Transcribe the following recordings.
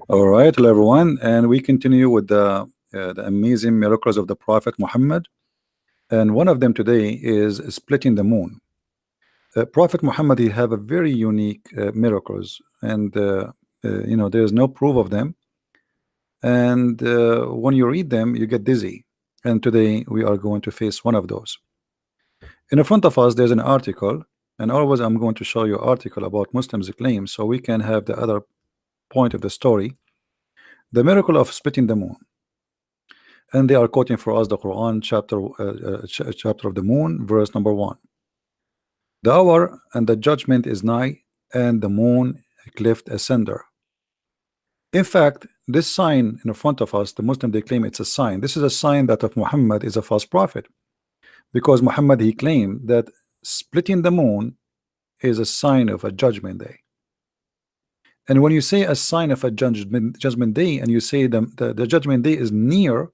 All right, hello everyone, and we continue with the amazing miracles of the Prophet Muhammad. And one of them today is splitting the moon. Prophet Muhammad, he have a very unique miracles, and there's no proof of them. And when you read them, you get dizzy. And today we are going to face one of those. In front of us, there's an article, and always I'm going to show you article about Muslims' claims, so we can have the other point of the story. The miracle of splitting the moon. And they are quoting for us the Quran chapter of the moon, verse number 1. The hour and the judgment is nigh, and the moon cleft asunder. In fact, this sign in front of us, the Muslim, they claim it's a sign. This is a sign that of Muhammad is a false prophet, because Muhammad, he claimed that splitting the moon is a sign of a judgment day. And when you say a sign of a judgment day, and you say the judgment day is near,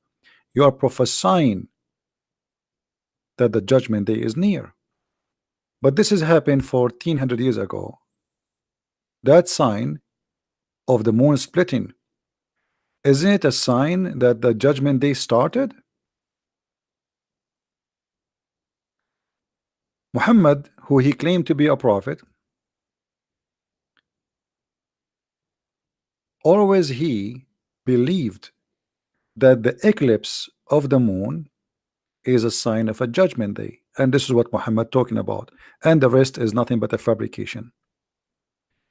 you are prophesying that the judgment day is near. But this has happened 1400 years ago. That sign of the moon splitting, isn't it a sign that the judgment day started? Muhammad, who he claimed to be a prophet, always he believed that the eclipse of the moon is a sign of a judgment day, and this is what Muhammad talking about, and the rest is nothing but a fabrication.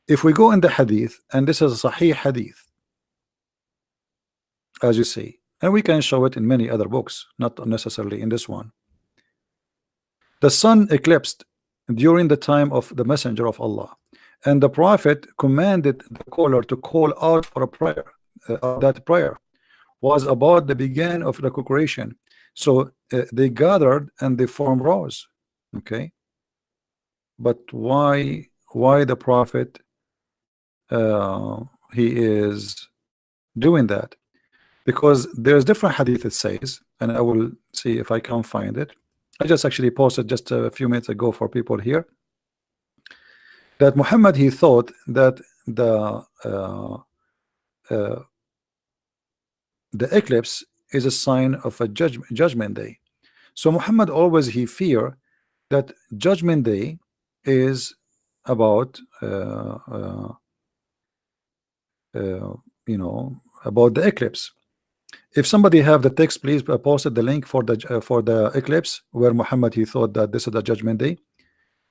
If we go in the hadith, and this is a sahih hadith, as you see, and we can show it in many other books, not necessarily in this one. The sun eclipsed during the time of the messenger of Allah, and the prophet commanded the caller to call out for a prayer. That prayer was about the beginning of the creation. So they gathered and they formed rows. Okay, but why the prophet he is doing that? Because there's different hadith it says, and I will see if I can find it. I just actually posted just a few minutes ago for people here that Muhammad, he thought that the eclipse is a sign of a judgment day. So Muhammad always he fear that judgment day is about about the eclipse. If somebody have the text, please posted the link for the eclipse where Muhammad he thought that this is the judgment day.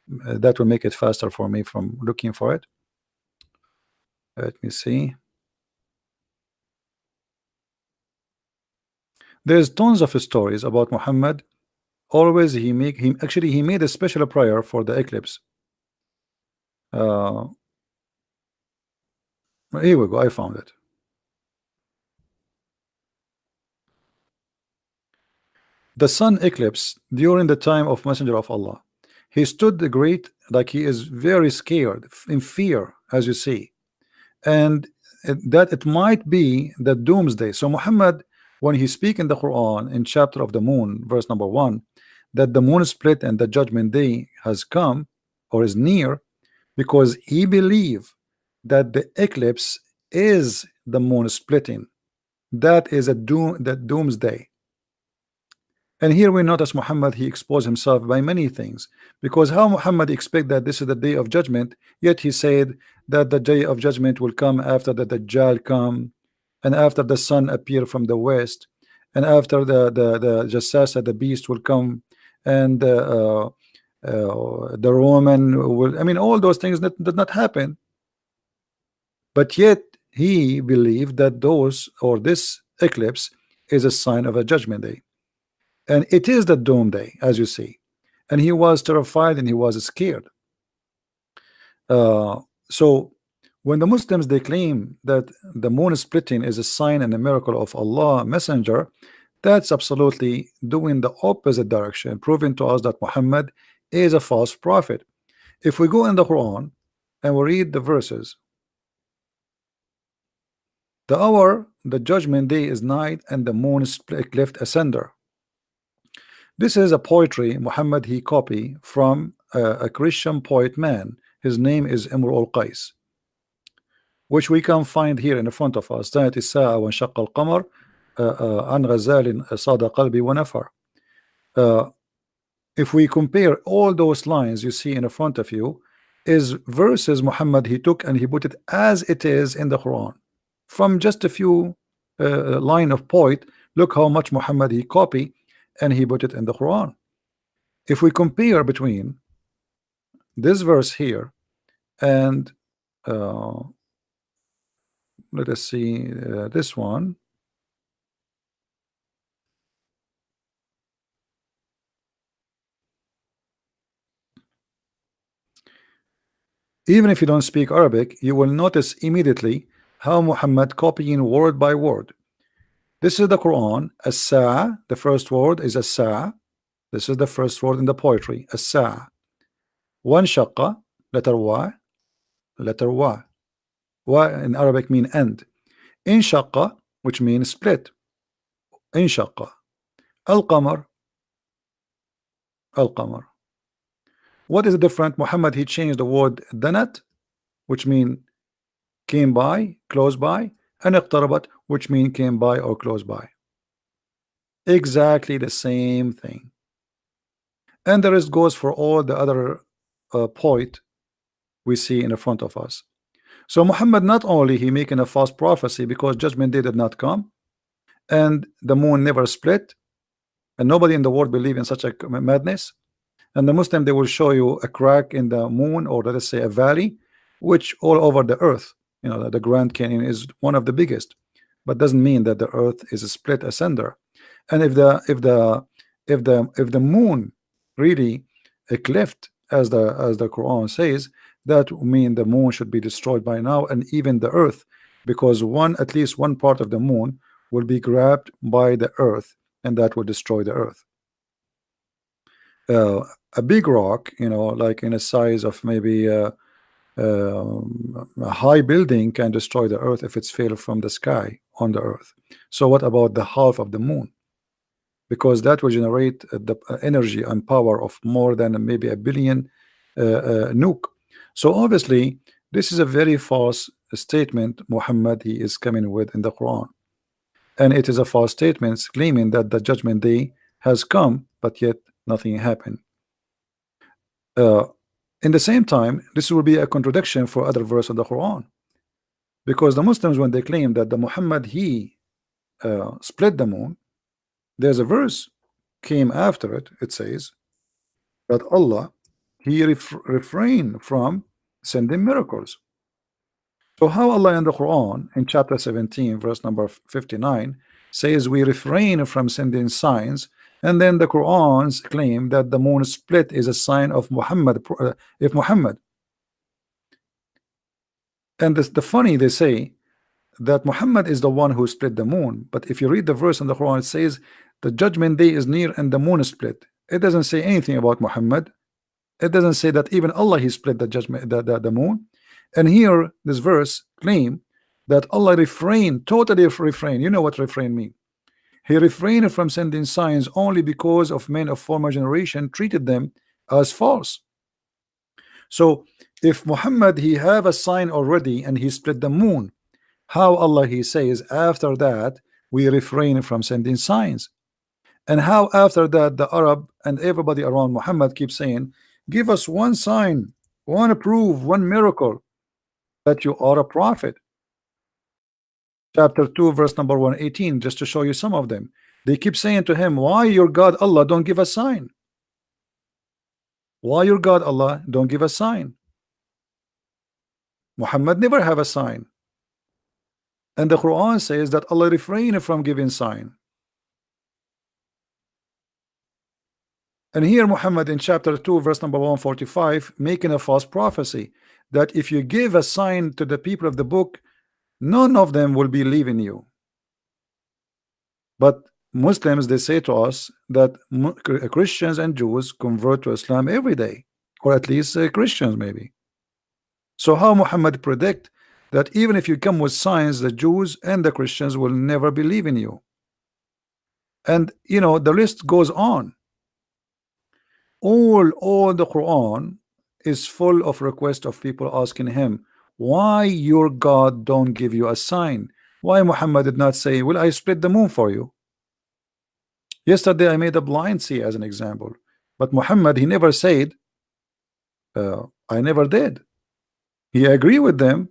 That will make it faster for me from looking for it. Let me see. There's tons of stories about Muhammad. Always he made a special prayer for the eclipse. Here we go. I found it. The sun eclipse during the time of Messenger of Allah. He stood the great, like he is very scared, in fear, as you see, and that it might be the doomsday. So Muhammad, when he speak in the Quran in chapter of the moon, verse number 1, that the moon split and the judgment day has come or is near, because he believe that the eclipse is the moon splitting. That is a doomsday. And here we notice Muhammad, he exposed himself by many things, because how Muhammad expect that this is the day of judgment, yet he said that the day of judgment will come after the Dajjal come, and after the sun appear from the west, and after the Jassasa, the beast will come, and the Roman will, I mean, all those things that did not happen. But yet he believed that this eclipse is a sign of a judgment day. And it is the doomsday, as you see. And he was terrified and he was scared. So when the Muslims, they claim that the moon splitting is a sign and a miracle of Allah messenger, that's absolutely doing the opposite direction, proving to us that Muhammad is a false prophet. If we go in the Quran and we read the verses, the hour, the judgment day is night, and the moon is cleft asunder. This is a poetry Muhammad he copy from a Christian poet man. His name is Imru al-Qais. which we can find here in front of us. كانت الساعة وانشق القمر عن غزال صاد قلبي ونفر. If we compare all those lines you see in front of you is verses Muhammad he took and he put it as it is in the Quran from just a few line of poet. Look how much Muhammad he copy and he put it in the Quran. If we compare between this verse here and let us see this one. Even if you don't speak Arabic, you will notice immediately how Muhammad copying word by word. This is the Quran. As-Sa'a, the first word is As-Sa'a. This is the first word in the poetry. As-Sa'a. Wanshaqqa, letter Y, letter Y. Y in Arabic mean end. Inshaqqa, which means split. Inshaqqa. Al-Qamar, Al-Qamar. What is the difference? Muhammad he changed the word danat, which mean came by, close by, and iqtarabat, which mean came by or close by. Exactly the same thing. And the rest goes for all the other poet we see in front of us. So Muhammad not only he making a false prophecy because judgment day did not come, and the moon never split, and nobody in the world believe in such a madness. And the Muslim they will show you a crack in the moon, or let us say a valley, which all over the earth, you know, the Grand Canyon is one of the biggest, but doesn't mean that the earth is split asunder. And if the moon really a cleft, as the Quran says, that mean the moon should be destroyed by now, and even the earth, because at least one part of the moon will be grabbed by the earth, and that will destroy the earth. A big rock, you know, like in a size of maybe a high building can destroy the earth if it's fell from the sky on the earth. So what about the half of the moon? Because that will generate the energy and power of more than maybe a billion nuke. So obviously this is a very false statement Muhammad he is coming with in the Quran, and it is a false statement claiming that the judgment day has come, but yet nothing happened. In the same time, this will be a contradiction for other verse of the Quran, because the Muslims, when they claim that the Muhammad he split the moon, there's a verse came after it. It says that Allah he refrained from sending miracles. So how Allah in the Quran in chapter 17 verse number 59 says we refrain from sending signs, and then the Quran's claim that the moon split is a sign of Muhammad, if Muhammad. And the funny, they say that Muhammad is the one who split the moon, but if you read the verse in the Quran, it says the judgment day is near and the moon is split. It doesn't say anything about Muhammad. It doesn't say that even Allah he split the judgment, the moon. And here this verse claim that Allah totally refrain. You know what refrain mean? He refrained from sending signs only because of men of former generation treated them as false. So if Muhammad he have a sign already and he split the moon, how Allah he says after that we refrain from sending signs? And how after that the Arab and everybody around Muhammad keep saying, give us one sign, one proof, one miracle that you are a prophet. Chapter 2 verse number 118, just to show you some of them. They keep saying to him, why your God Allah don't give a sign? Why your God Allah don't give a sign? Muhammad never have a sign. And the Quran says that Allah refrained from giving sign. And here Muhammad in chapter 2 verse number 145 making a false prophecy that if you give a sign to the people of the book, none of them will believe in you. But Muslims they say to us that Christians and Jews convert to Islam every day, or at least Christians maybe. So how Muhammad predict that even if you come with signs, the Jews and the Christians will never believe in you? And you know the list goes on. All the Quran is full of requests of people asking him, Why your God don't give you a sign? Why Muhammad did not say, will I split the moon for you? Yesterday I made a blind see as an example, but Muhammad, he never said, I never did. He agree with them,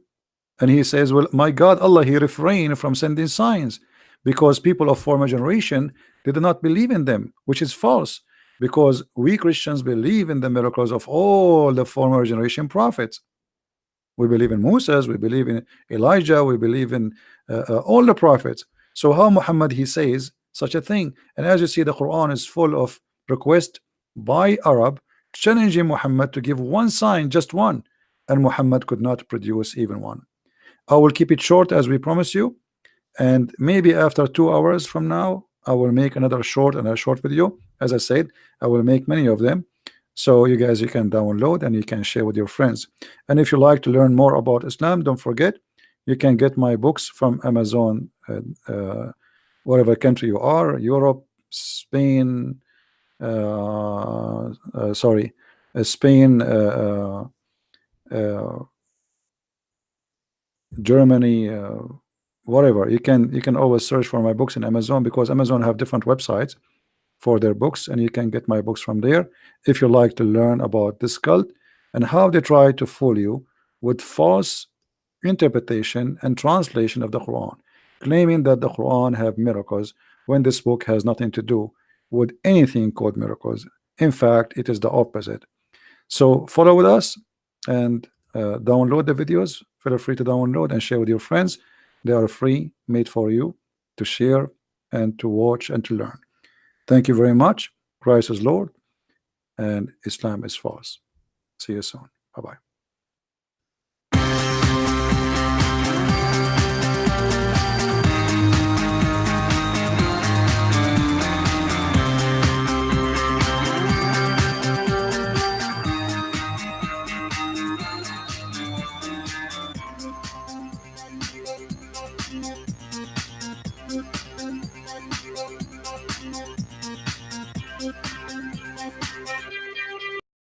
and he says, well, my God, Allah, he refrained from sending signs because people of former generation did not believe in them, which is false, because we Christians believe in the miracles of all the former generation prophets. We believe in Moses, we believe in Elijah, we believe in all the prophets. So how Muhammad he says such a thing? And as you see, the Quran is full of requests by Arab challenging Muhammad to give one sign, just one, and Muhammad could not produce even one. I will keep it short as we promise you, and maybe after 2 hours from now I will make another short and a short video. As I said, I will make many of them, so you guys, you can download and you can share with your friends. And if you like to learn more about Islam, don't forget you can get my books from Amazon, whatever country you are, Europe, Spain, sorry, Spain, Germany, whatever. You can always search for my books in Amazon, because Amazon have different websites for their books, and you can get my books from there if you like to learn about this cult and how they try to fool you with false interpretation and translation of the Quran, claiming that the Quran have miracles when this book has nothing to do with anything called miracles. In fact, it is the opposite. So follow with us and download the videos. Feel free to download and share with your friends. They are free, made for you to share and to watch and to learn. Thank you very much. Christ is Lord and Islam is false. See you soon. Bye-bye.